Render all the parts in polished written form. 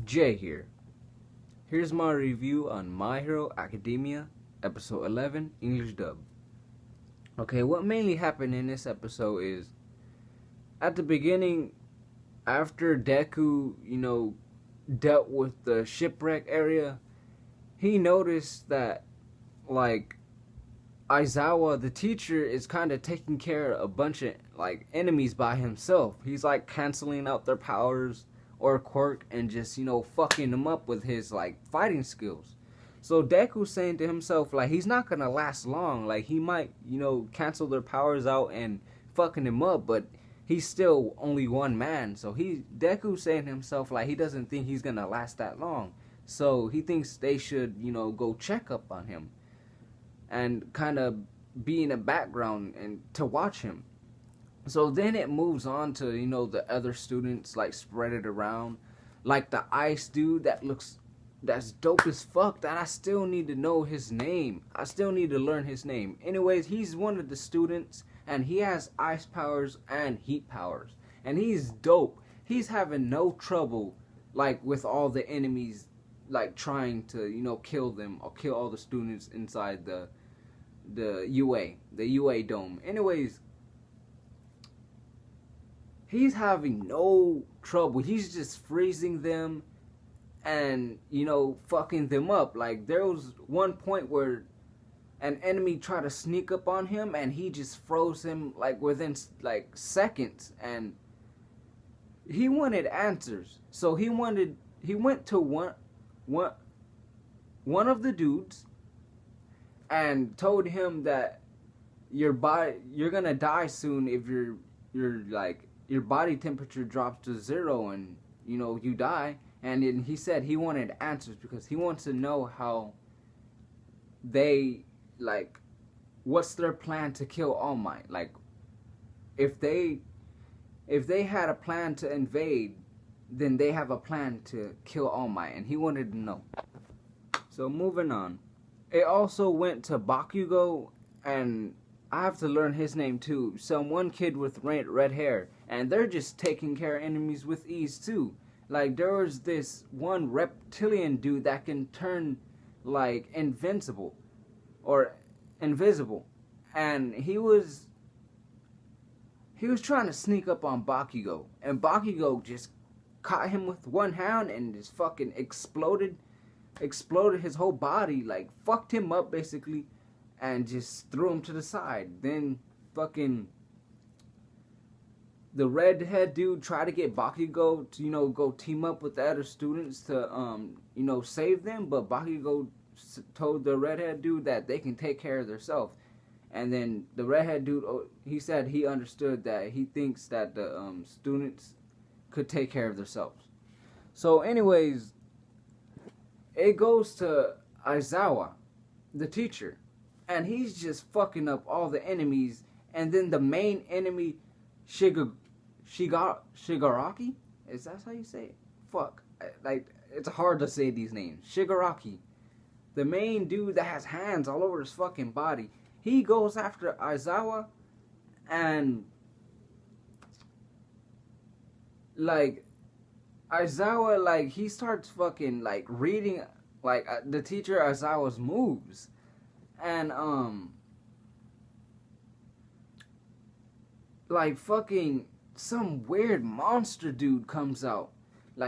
Jay here. Here's my review on My Hero Academia, episode 11, English dub. Okay, what mainly happened in this episode is at the beginning, after Deku, dealt with the shipwreck area, he noticed that, like, Aizawa, the teacher, is kind of taking care of a bunch of, enemies by himself. He's, canceling out their powers or quirk and just, fucking them up with his, fighting skills. So Deku's saying to himself, he's not gonna last long. He might, cancel their powers out and fucking him up, but he's still only one man. So Deku's saying to himself, he doesn't think he's gonna last that long. So he thinks they should, go check up on him and kind of be in the background and to watch him. So then it moves on to, the other students, spread it around. Like the ice dude that's dope as fuck, that I still need to know his name. I still need to learn his name. Anyways, he's one of the students, and he has ice powers and heat powers. And he's dope. He's having no trouble, with all the enemies, trying to, kill them or kill all the students inside the UA dome. Anyways, he's having no trouble. He's just freezing them and, fucking them up. There was one point where an enemy tried to sneak up on him and he just froze him, within, seconds. And he wanted answers. So he went to one of the dudes and told him that you're gonna die soon if your body temperature drops to 0 and you die. And then he said he wanted answers because he wants to know how they what's their plan to kill All Might. If they had a plan to invade, then they have a plan to kill All Might, and he wanted to know. So moving on, it also went to Bakugo, and I have to learn his name too. Some one kid with red hair, and they're just taking care of enemies with ease too. There was this one reptilian dude that can turn invincible or invisible, and he was trying to sneak up on Bakugo, and Bakugo just caught him with one hand and just fucking exploded his whole body, fucked him up basically, and just threw him to the side. Then fucking the redhead dude tried to get Bakugo to, go team up with the other students to, save them. But Bakugo told the redhead dude that they can take care of themselves. And then the redhead dude, he said he understood that he thinks that the students could take care of themselves. So anyways, it goes to Aizawa, the teacher. And he's just fucking up all the enemies. And then the main enemy, Shigaraki? Is that how you say it? Fuck. It's hard to say these names. Shigaraki. The main dude that has hands all over his fucking body. He goes after Aizawa. And Aizawa, he starts fucking, reading, the teacher Aizawa's moves. And, fucking some weird monster dude comes out.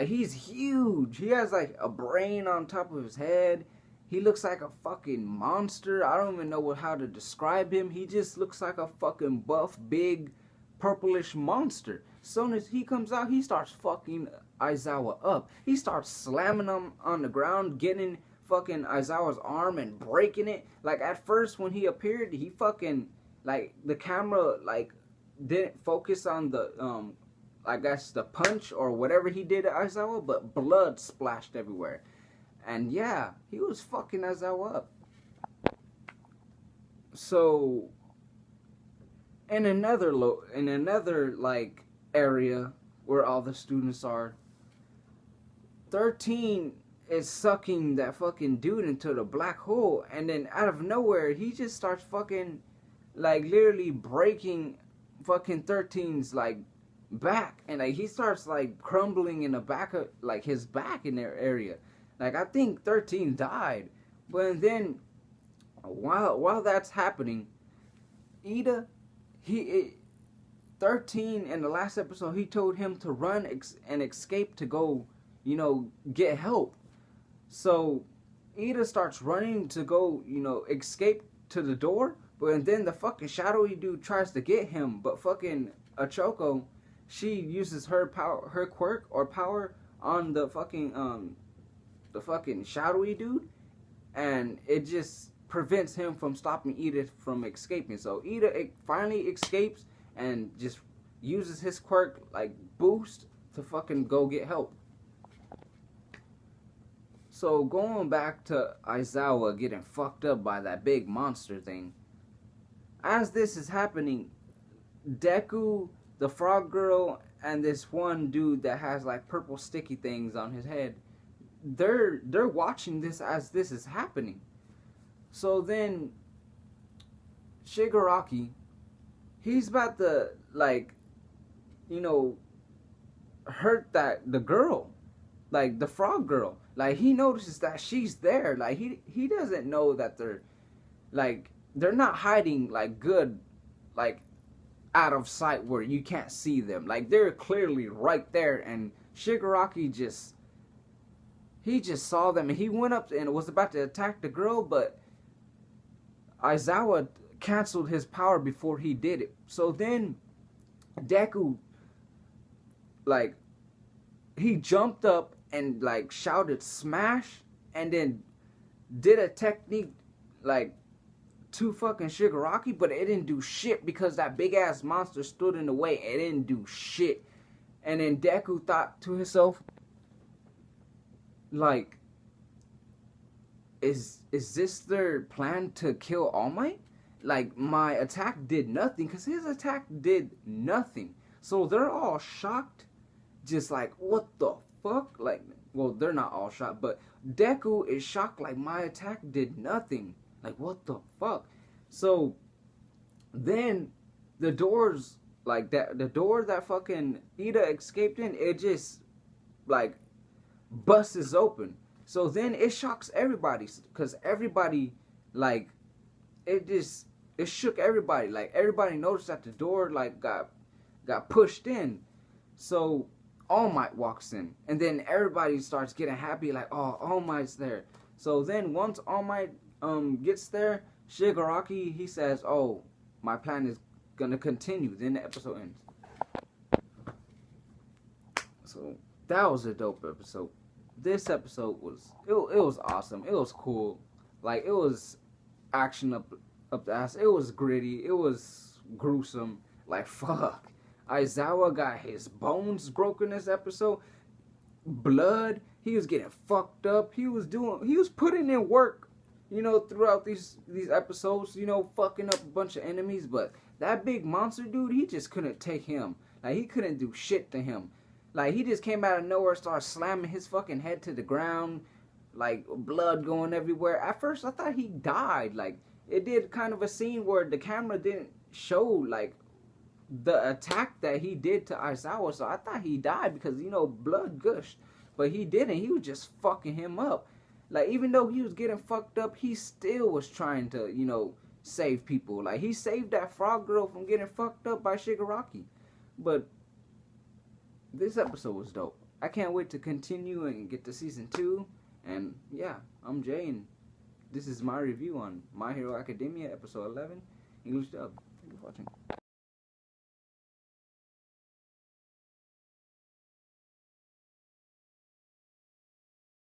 He's huge. He has, a brain on top of his head. He looks like a fucking monster. I don't even know how to describe him. He just looks like a fucking buff, big, purplish monster. As soon as he comes out, he starts fucking Aizawa up. He starts slamming him on the ground, getting fucking Aizawa's arm and breaking it. At first when he appeared, he fucking, the camera, didn't focus on the, I guess the punch or whatever he did to Aizawa, but blood splashed everywhere. And yeah, he was fucking Aizawa up. So, in another area where all the students are, 13 is sucking that fucking dude into the black hole, and then out of nowhere he just starts fucking literally breaking fucking 13's back, and like he starts like crumbling in the back of like his back in their area. Like I think 13 died, but then while that's happening, Ida, he 13 in the last episode, he told him to run and escape to go, get help. So Ida starts running to go, escape to the door, but then the fucking shadowy dude tries to get him, but fucking Achoko, she uses her power, her quirk or power on the fucking shadowy dude, and it just prevents him from stopping Ida from escaping. So Ida finally escapes and just uses his quirk like boost to fucking go get help. So going back to Aizawa getting fucked up by that big monster thing. As this is happening, Deku, the frog girl, and this one dude that has like purple sticky things on his head, they're watching this as this is happening. So then Shigaraki, he's about to like, hurt the girl, like the frog girl. Like he notices that she's there. Like he doesn't know that they're not hiding like good, like out of sight where you can't see them. Like they're clearly right there, and Shigaraki just saw them, and he went up and was about to attack the girl, but Aizawa canceled his power before he did it. So then Deku, like, he jumped up and like shouted smash, and then did a technique like to fucking Shigaraki, but it didn't do shit because that big ass monster stood in the way. It didn't do shit. And then Deku thought to himself, like, is this their plan to kill All Might? Like, my attack did nothing, because his attack did nothing. So they're all shocked, just like, what the fuck? Like, well, they're not all shocked, but Deku is shocked, like, my attack did nothing. Like, what the fuck? So then the doors, like, the door that fucking Ida escaped in, it just, like, busts open. So then it shocks everybody, because everybody, like, it shook everybody. Like, everybody noticed that the door, like, got pushed in. So All Might walks in, and then everybody starts getting happy, like, oh, All Might's there. So then once All Might gets there, Shigaraki, he says, oh, my plan is gonna continue. Then the episode ends. So that was a dope episode. This episode was it was awesome. It was cool. Like, it was action up the ass. It was gritty. It was gruesome. Like, fuck. Aizawa got his bones broken this episode. Blood. He was getting fucked up. He was putting in work, throughout these episodes, fucking up a bunch of enemies. But that big monster dude, he just couldn't take him. Like, he couldn't do shit to him. Like, he just came out of nowhere, started slamming his fucking head to the ground, like, blood going everywhere. At first, I thought he died. Like, it did kind of a scene where the camera didn't show, like, the attack that he did to Aizawa, so I thought he died because, blood gushed. But he didn't. He was just fucking him up. Like, even though he was getting fucked up, he still was trying to, save people. Like, he saved that frog girl from getting fucked up by Shigaraki. But this episode was dope. I can't wait to continue and get to season 2. And yeah, I'm Jay, and this is my review on My Hero Academia episode 11, English dub. Thank you for watching.